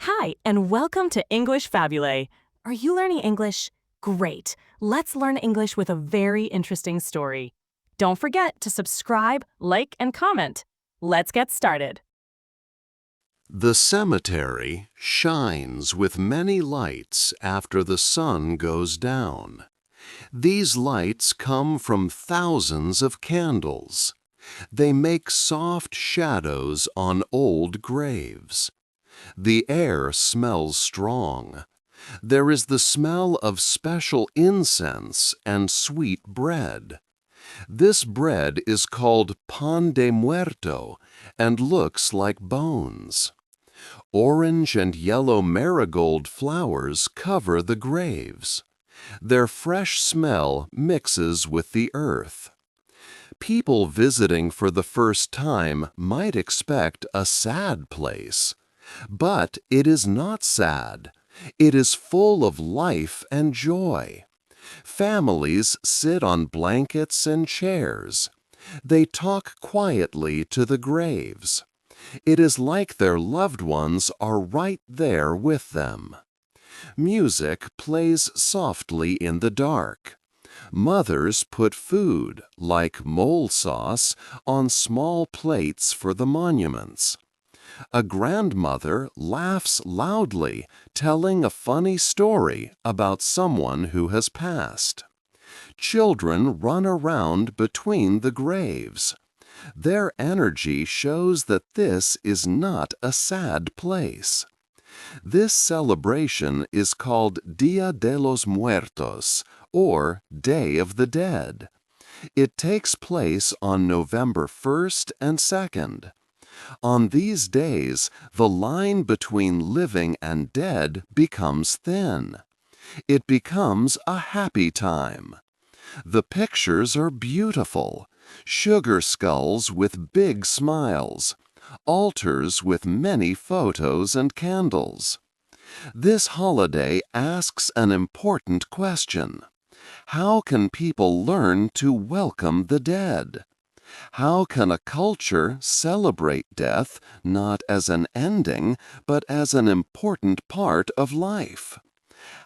Hi, and welcome to English-Fabule. Are you learning English? Great. Let's learn English with a very interesting story. Don't forget to subscribe, like, and comment. Let's get started. The cemetery shines with many lights after the sun goes down. These lights come from thousands of candles. They make soft shadows on old graves. The air smells strong. There is the smell of special incense and sweet bread. This bread is called pan de muerto and looks like bones. Orange and yellow marigold flowers cover the graves. Their fresh smell mixes with the earth. People visiting for the first time might expect a sad place. But it is not sad. It is full of life and joy. Families sit on blankets and chairs. They talk quietly to the graves. It is like their loved ones are right there with them. Music plays softly in the dark. Mothers put food, like mole sauce, on small plates for the monuments. A grandmother laughs loudly, telling a funny story about someone who has passed. Children run around between the graves. Their energy shows that this is not a sad place. This celebration is called Dia de los Muertos, or Day of the Dead. It takes place on November 1st and 2nd. On these days, the line between living and dead becomes thin. It becomes a happy time. The pictures are beautiful. Sugar skulls with big smiles. Altars with many photos and candles. This holiday asks an important question. How can people learn to welcome the dead? How can a culture celebrate death not as an ending, but as an important part of life?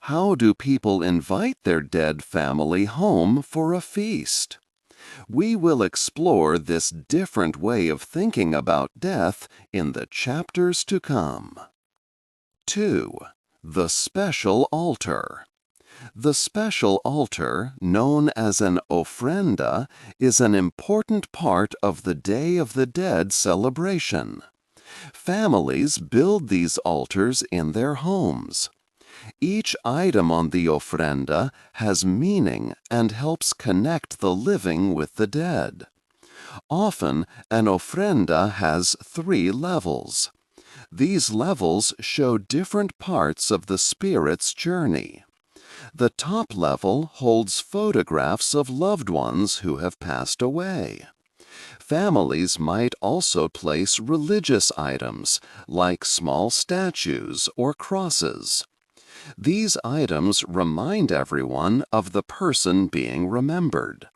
How do people invite their dead family home for a feast? We will explore this different way of thinking about death in the chapters to come. 2. The Special Altar. The special altar, known as an ofrenda, is an important part of the Day of the Dead celebration. Families build these altars in their homes. Each item on the ofrenda has meaning and helps connect the living with the dead. Often, an ofrenda has 3 levels. These levels show different parts of the spirit's journey. The top level holds photographs of loved ones who have passed away. Families might also place religious items, like small statues or crosses. These items remind everyone of the person being remembered.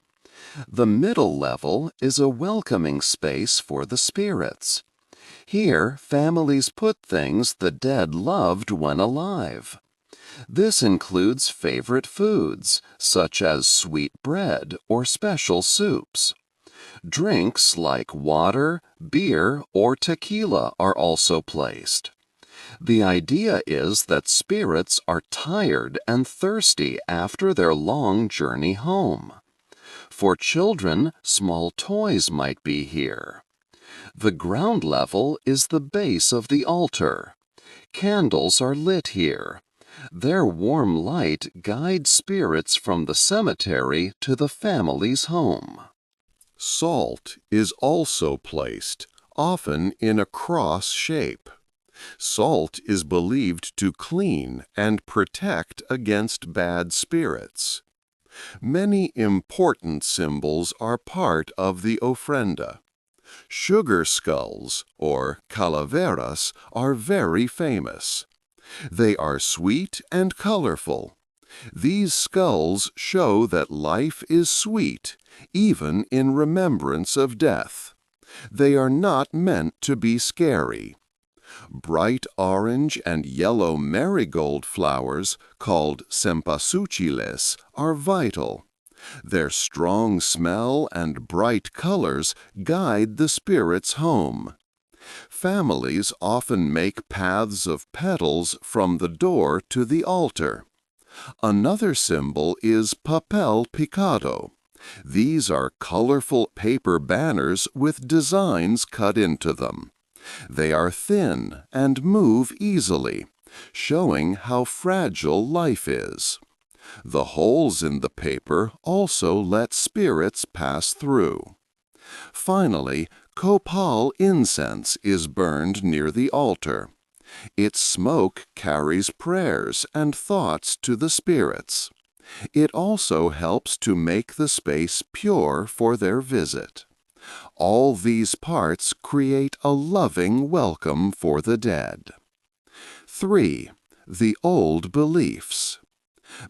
The middle level is a welcoming space for the spirits. Here, families put things the dead loved when alive. This includes favorite foods, such as sweet bread or special soups. Drinks like water, beer, or tequila are also placed. The idea is that spirits are tired and thirsty after their long journey home. For children, small toys might be here. The ground level is the base of the altar. Candles are lit here. Their warm light guides spirits from the cemetery to the family's home. Salt is also placed, often in a cross shape. Salt is believed to clean and protect against bad spirits. Many important symbols are part of the ofrenda. Sugar skulls, or calaveras, are very famous. They are sweet and colorful. These skulls show that life is sweet, even in remembrance of death. They are not meant to be scary. Bright orange and yellow marigold flowers, called cempasúchiles, are vital. Their strong smell and bright colors guide the spirits home. Families often make paths of petals from the door to the altar. Another symbol is papel picado. These are colorful paper banners with designs cut into them. They are thin and move easily, showing how fragile life is. The holes in the paper also let spirits pass through. Finally, copal incense is burned near the altar. Its smoke carries prayers and thoughts to the spirits. It also helps to make the space pure for their visit. All these parts create a loving welcome for the dead. 3. The old beliefs.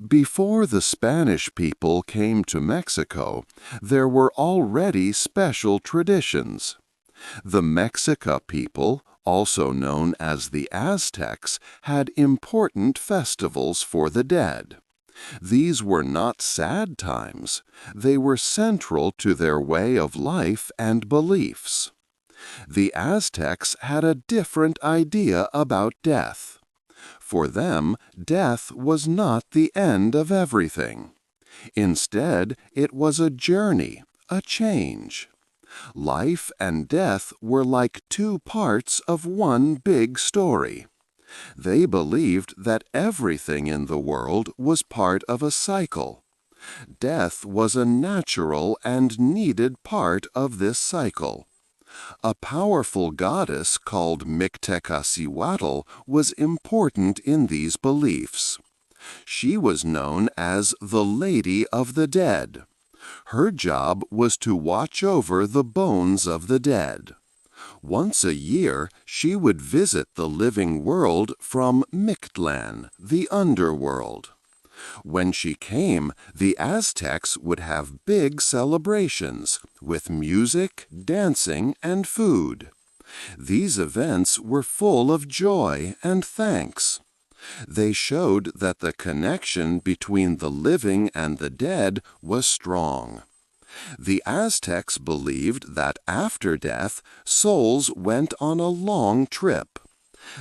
Before the Spanish people came to Mexico, there were already special traditions. The Mexica people, also known as the Aztecs, had important festivals for the dead. These were not sad times. They were central to their way of life and beliefs. The Aztecs had a different idea about death. For them, death was not the end of everything. Instead, it was a journey, a change. Life and death were like two parts of one big story. They believed that everything in the world was part of a cycle. Death was a natural and needed part of this cycle. A powerful goddess called Mictecacihuatl was important in these beliefs. She was known as the Lady of the Dead. Her job was to watch over the bones of the dead. Once a year, she would visit the living world from Mictlan, the underworld. When she came, the Aztecs would have big celebrations with music, dancing, and food. These events were full of joy and thanks. They showed that the connection between the living and the dead was strong. The Aztecs believed that after death, souls went on a long trip.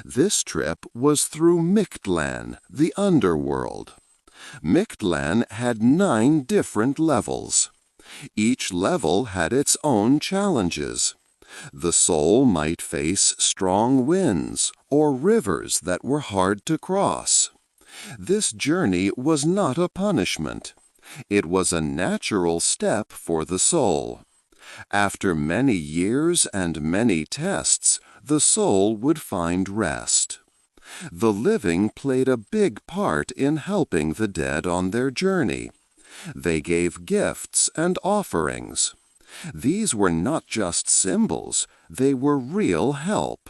This trip was through Mictlan, the underworld. Mictlan had 9 different levels. Each level had its own challenges. The soul might face strong winds or rivers that were hard to cross. This journey was not a punishment. It was a natural step for the soul. After many years and many tests, the soul would find rest. The living played a big part in helping the dead on their journey. They gave gifts and offerings. These were not just symbols, they were real help.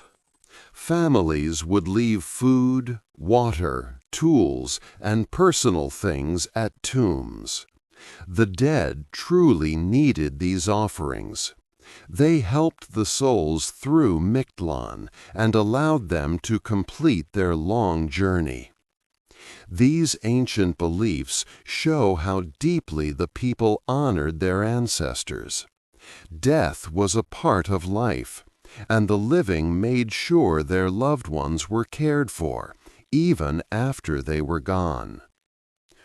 Families would leave food, water, tools, and personal things at tombs. The dead truly needed these offerings. They helped the souls through Mictlan and allowed them to complete their long journey. These ancient beliefs show how deeply the people honored their ancestors. Death was a part of life, and the living made sure their loved ones were cared for, even after they were gone.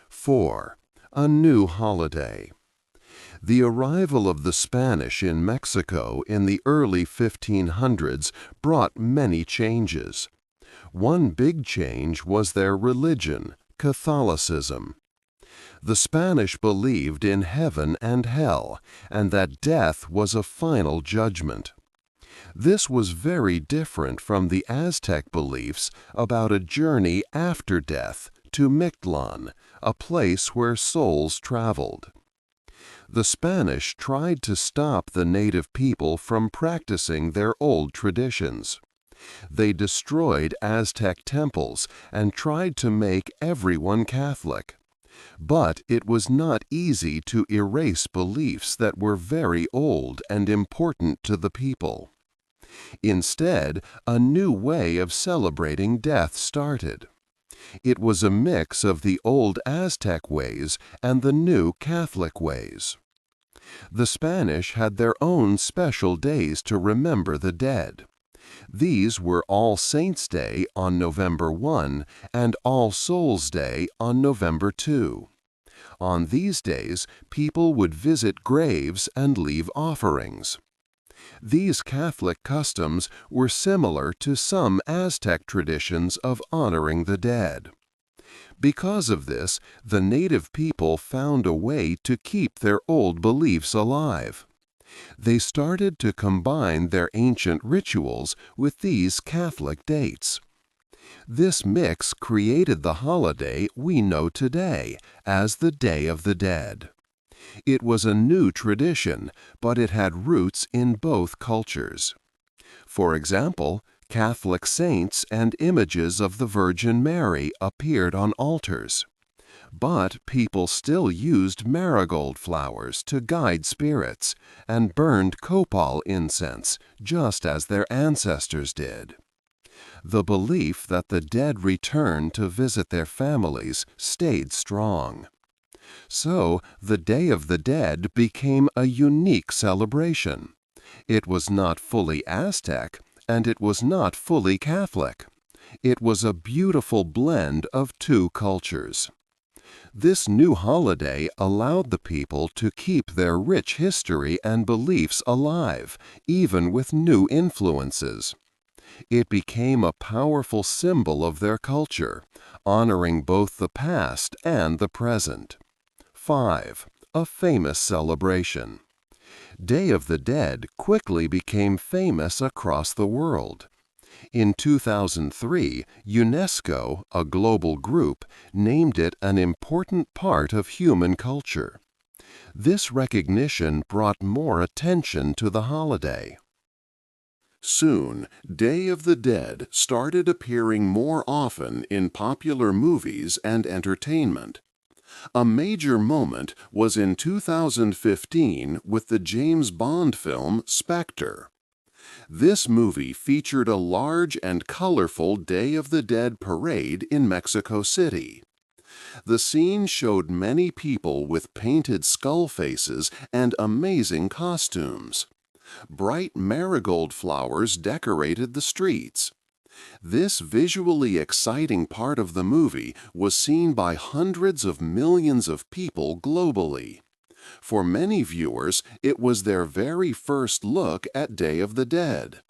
4. A new holiday. The arrival of the Spanish in Mexico in the early 1500s brought many changes. One big change was their religion, Catholicism. The Spanish believed in heaven and hell, and that death was a final judgment. This was very different from the Aztec beliefs about a journey after death to Mictlan, a place where souls traveled. The Spanish tried to stop the native people from practicing their old traditions. They destroyed Aztec temples and tried to make everyone Catholic. But it was not easy to erase beliefs that were very old and important to the people. Instead, a new way of celebrating death started. It was a mix of the old Aztec ways and the new Catholic ways. The Spanish had their own special days to remember the dead. These were All Saints' Day on November 1 and All Souls' Day on November 2. On these days, people would visit graves and leave offerings. These Catholic customs were similar to some Aztec traditions of honoring the dead. Because of this, the native people found a way to keep their old beliefs alive. They started to combine their ancient rituals with these Catholic dates. This mix created the holiday we know today as the Day of the Dead. It was a new tradition, but it had roots in both cultures. For example, Catholic saints and images of the Virgin Mary appeared on altars. But people still used marigold flowers to guide spirits and burned copal incense, just as their ancestors did. The belief that the dead returned to visit their families stayed strong. So, the Day of the Dead became a unique celebration. It was not fully Aztec, and it was not fully Catholic. It was a beautiful blend of two cultures. This new holiday allowed the people to keep their rich history and beliefs alive, even with new influences. It became a powerful symbol of their culture, honoring both the past and the present. 5. A famous celebration. Day of the Dead quickly became famous across the world. In 2003, UNESCO, a global group, named it an important part of human culture. This recognition brought more attention to the holiday. Soon, Day of the Dead started appearing more often in popular movies and entertainment. A major moment was in 2015 with the James Bond film Spectre. This movie featured a large and colorful Day of the Dead parade in Mexico City. The scene showed many people with painted skull faces and amazing costumes. Bright marigold flowers decorated the streets. This visually exciting part of the movie was seen by hundreds of millions of people globally. For many viewers, it was their very first look at Day of the Dead.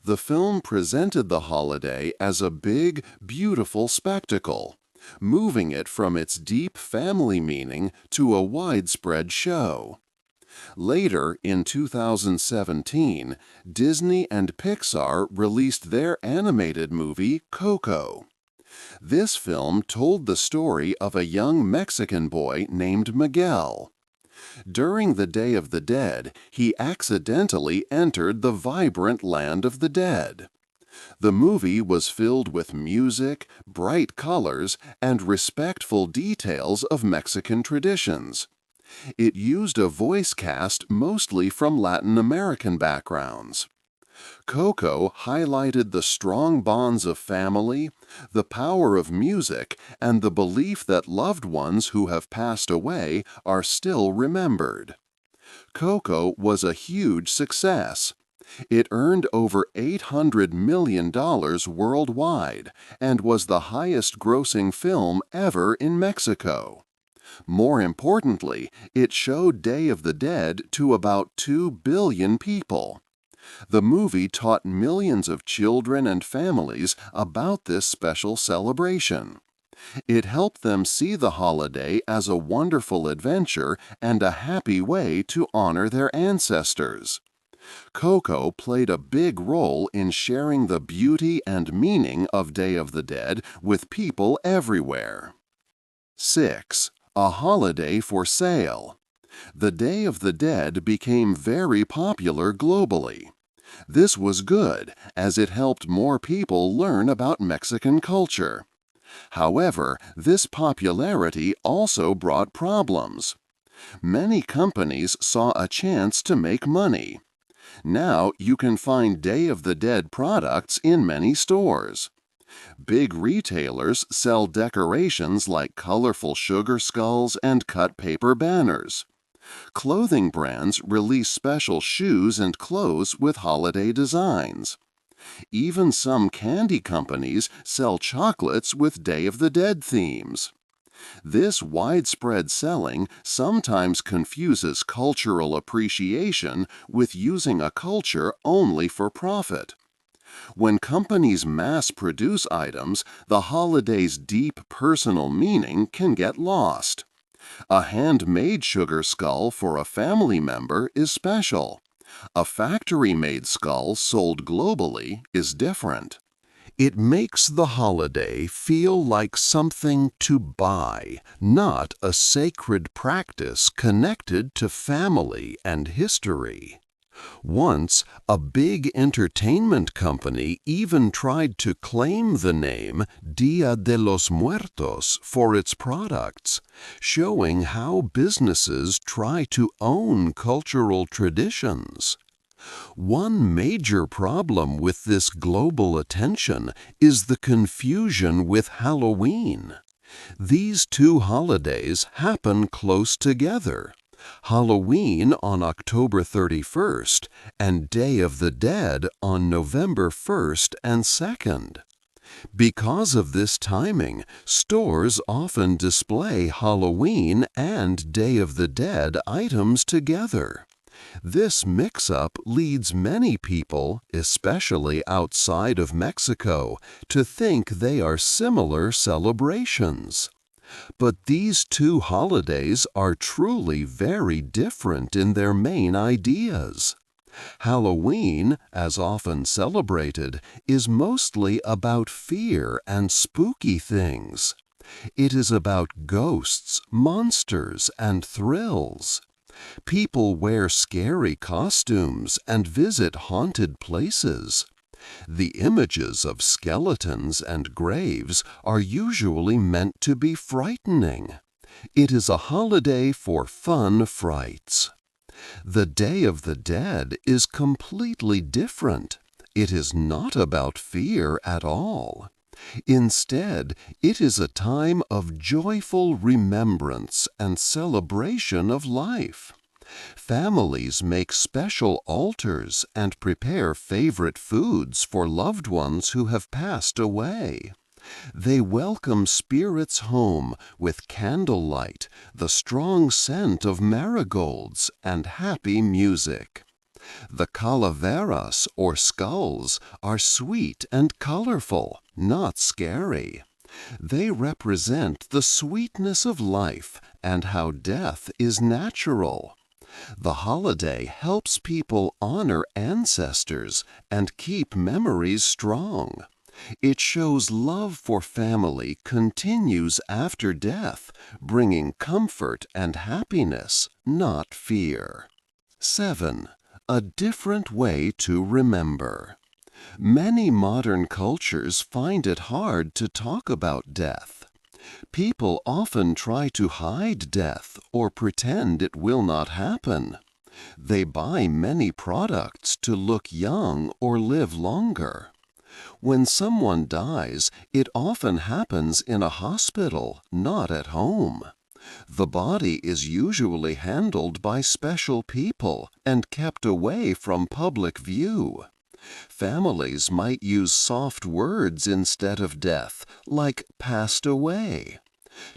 The film presented the holiday as a big, beautiful spectacle, moving it from its deep family meaning to a widespread show. Later, in 2017, Disney and Pixar released their animated movie Coco. This film told the story of a young Mexican boy named Miguel. During the Day of the Dead, he accidentally entered the vibrant land of the dead. The movie was filled with music, bright colors, and respectful details of Mexican traditions. It used a voice cast mostly from Latin American backgrounds. Coco highlighted the strong bonds of family, the power of music, and the belief that loved ones who have passed away are still remembered. Coco was a huge success. It earned over $800 million worldwide and was the highest-grossing film ever in Mexico. More importantly, it showed Day of the Dead to about 2 billion people. The movie taught millions of children and families about this special celebration. It helped them see the holiday as a wonderful adventure and a happy way to honor their ancestors. Coco played a big role in sharing the beauty and meaning of Day of the Dead with people everywhere. 6. A holiday for sale. The Day of the Dead became very popular globally. This was good, as it helped more people learn about Mexican culture. However, this popularity also brought problems. Many companies saw a chance to make money. Now you can find Day of the Dead products in many stores. Big retailers sell decorations like colorful sugar skulls and cut paper banners. Clothing brands release special shoes and clothes with holiday designs. Even some candy companies sell chocolates with Day of the Dead themes. This widespread selling sometimes confuses cultural appreciation with using a culture only for profit. When companies mass produce items, the holiday's deep personal meaning can get lost. A handmade sugar skull for a family member is special. A factory-made skull sold globally is different. It makes the holiday feel like something to buy, not a sacred practice connected to family and history. Once, a big entertainment company even tried to claim the name Dia de los Muertos for its products, showing how businesses try to own cultural traditions. One major problem with this global attention is the confusion with Halloween. These two holidays happen close together. Halloween on October 31st and Day of the Dead on November 1st and 2nd. Because of this timing, stores often display Halloween and Day of the Dead items together. This mix-up leads many people, especially outside of Mexico, to think they are similar celebrations. But these two holidays are truly very different in their main ideas. Halloween, as often celebrated, is mostly about fear and spooky things. It is about ghosts, monsters, and thrills. People wear scary costumes and visit haunted places. The images of skeletons and graves are usually meant to be frightening. It is a holiday for fun frights. The Day of the Dead is completely different. It is not about fear at all. Instead, it is a time of joyful remembrance and celebration of life. Families make special altars and prepare favorite foods for loved ones who have passed away. They welcome spirits home with candlelight, the strong scent of marigolds, and happy music. The calaveras, or skulls, are sweet and colorful, not scary. They represent the sweetness of life and how death is natural. The holiday helps people honor ancestors and keep memories strong. It shows love for family continues after death, bringing comfort and happiness, not fear. 7. A different way to remember. Many modern cultures find it hard to talk about death. People often try to hide death or pretend it will not happen. They buy many products to look young or live longer. When someone dies, it often happens in a hospital, not at home. The body is usually handled by special people and kept away from public view. Families might use soft words instead of death, like passed away.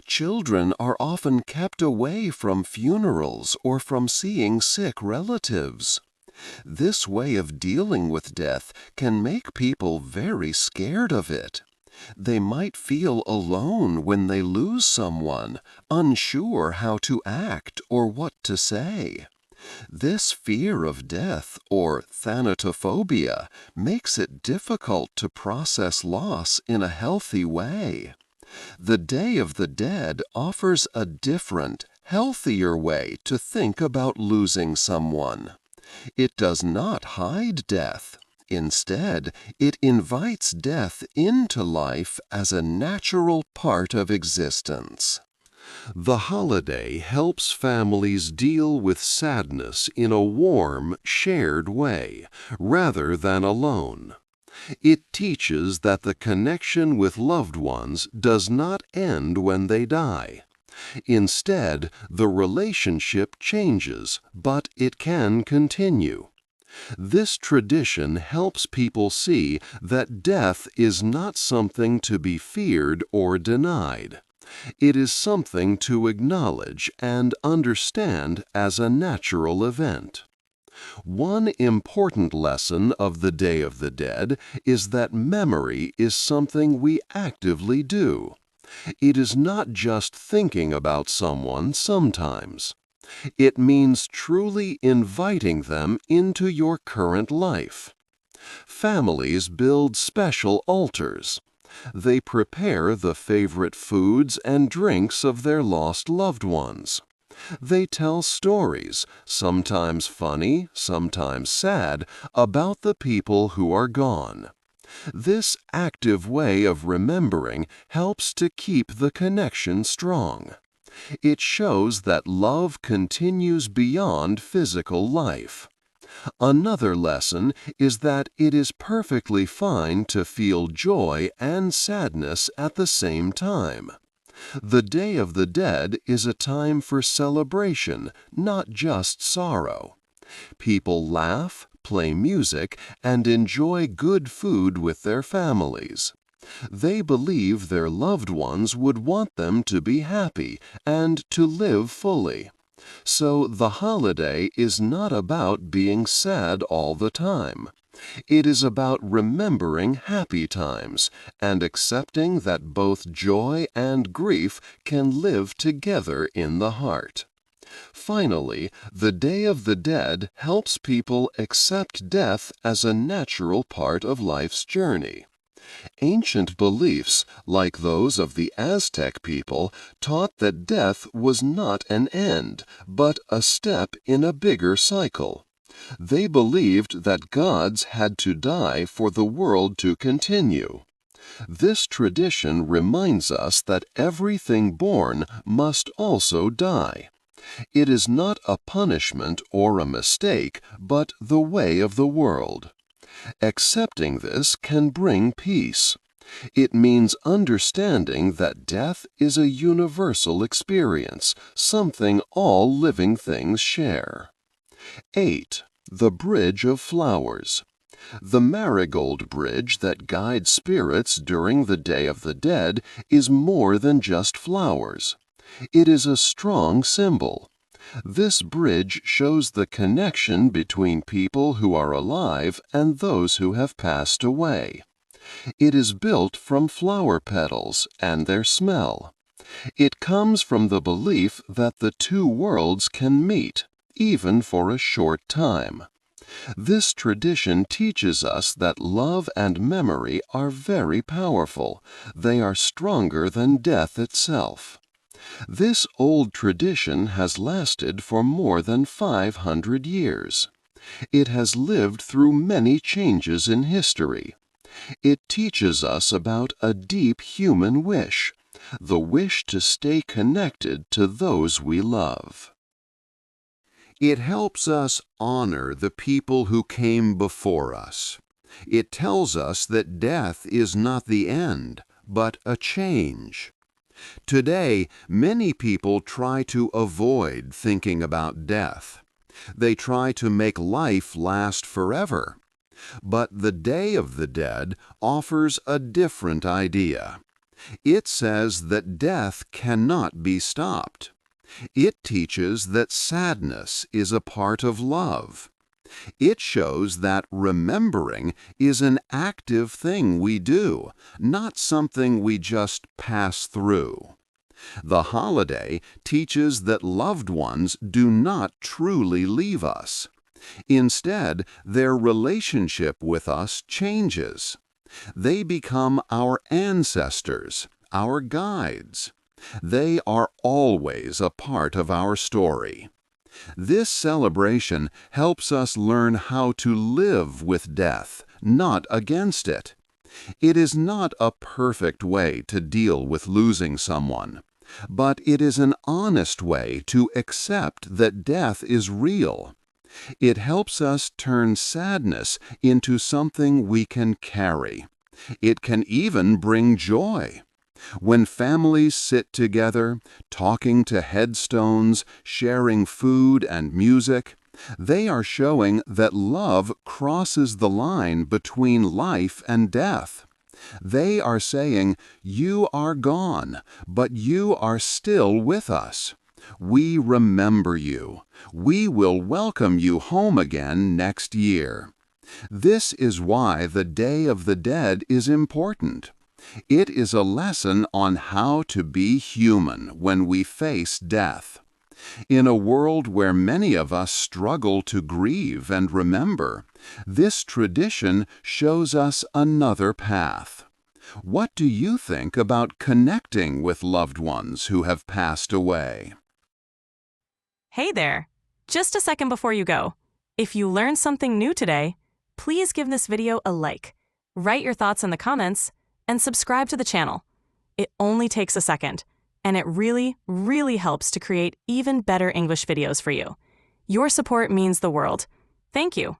Children are often kept away from funerals or from seeing sick relatives. This way of dealing with death can make people very scared of it. They might feel alone when they lose someone, unsure how to act or what to say. This fear of death, or thanatophobia, makes it difficult to process loss in a healthy way. The Day of the Dead offers a different, healthier way to think about losing someone. It does not hide death. Instead, it invites death into life as a natural part of existence. The holiday helps families deal with sadness in a warm, shared way, rather than alone. It teaches that the connection with loved ones does not end when they die. Instead, the relationship changes, but it can continue. This tradition helps people see that death is not something to be feared or denied. It is something to acknowledge and understand as a natural event. One important lesson of the Day of the Dead is that memory is something we actively do. It is not just thinking about someone sometimes. It means truly inviting them into your current life. Families build special altars. They prepare the favorite foods and drinks of their lost loved ones. They tell stories, sometimes funny, sometimes sad, about the people who are gone. This active way of remembering helps to keep the connection strong. It shows that love continues beyond physical life. Another lesson is that it is perfectly fine to feel joy and sadness at the same time. The Day of the Dead is a time for celebration, not just sorrow. People laugh, play music, and enjoy good food with their families. They believe their loved ones would want them to be happy and to live fully. So the holiday is not about being sad all the time. It is about remembering happy times and accepting that both joy and grief can live together in the heart. Finally, the Day of the Dead helps people accept death as a natural part of life's journey. Ancient beliefs, like those of the Aztec people, taught that death was not an end, but a step in a bigger cycle. They believed that gods had to die for the world to continue. This tradition reminds us that everything born must also die. It is not a punishment or a mistake, but the way of the world. Accepting this can bring peace. It means understanding that death is a universal experience, something all living things share. 8. The Bridge of Flowers. The marigold bridge that guides spirits during the Day of the Dead is more than just flowers. It is a strong symbol. This bridge shows the connection between people who are alive and those who have passed away. It is built from flower petals and their smell. It comes from the belief that the two worlds can meet, even for a short time. This tradition teaches us that love and memory are very powerful. They are stronger than death itself. This old tradition has lasted for more than 500 years. It has lived through many changes in history. It teaches us about a deep human wish, the wish to stay connected to those we love. It helps us honor the people who came before us. It tells us that death is not the end, but a change. Today, many people try to avoid thinking about death. They try to make life last forever. But the Day of the Dead offers a different idea. It says that death cannot be stopped. It teaches that sadness is a part of love. It shows that remembering is an active thing we do, not something we just pass through. The holiday teaches that loved ones do not truly leave us. Instead, their relationship with us changes. They become our ancestors, our guides. They are always a part of our story. This celebration helps us learn how to live with death, not against it. It is not a perfect way to deal with losing someone. But it is an honest way to accept that death is real. It helps us turn sadness into something we can carry. It can even bring joy. When families sit together, talking to headstones, sharing food and music, they are showing that love crosses the line between life and death. They are saying, "You are gone, but you are still with us. We remember you. We will welcome you home again next year." This is why the Day of the Dead is important. It is a lesson on how to be human when we face death. In a world where many of us struggle to grieve and remember, this tradition shows us another path. What do you think about connecting with loved ones who have passed away? Hey there! Just a second before you go. If you learned something new today, please give this video a like, write your thoughts in the comments, and subscribe to the channel. It only takes a second, and it really, really helps to create even better English videos for you. Your support means the world. Thank you.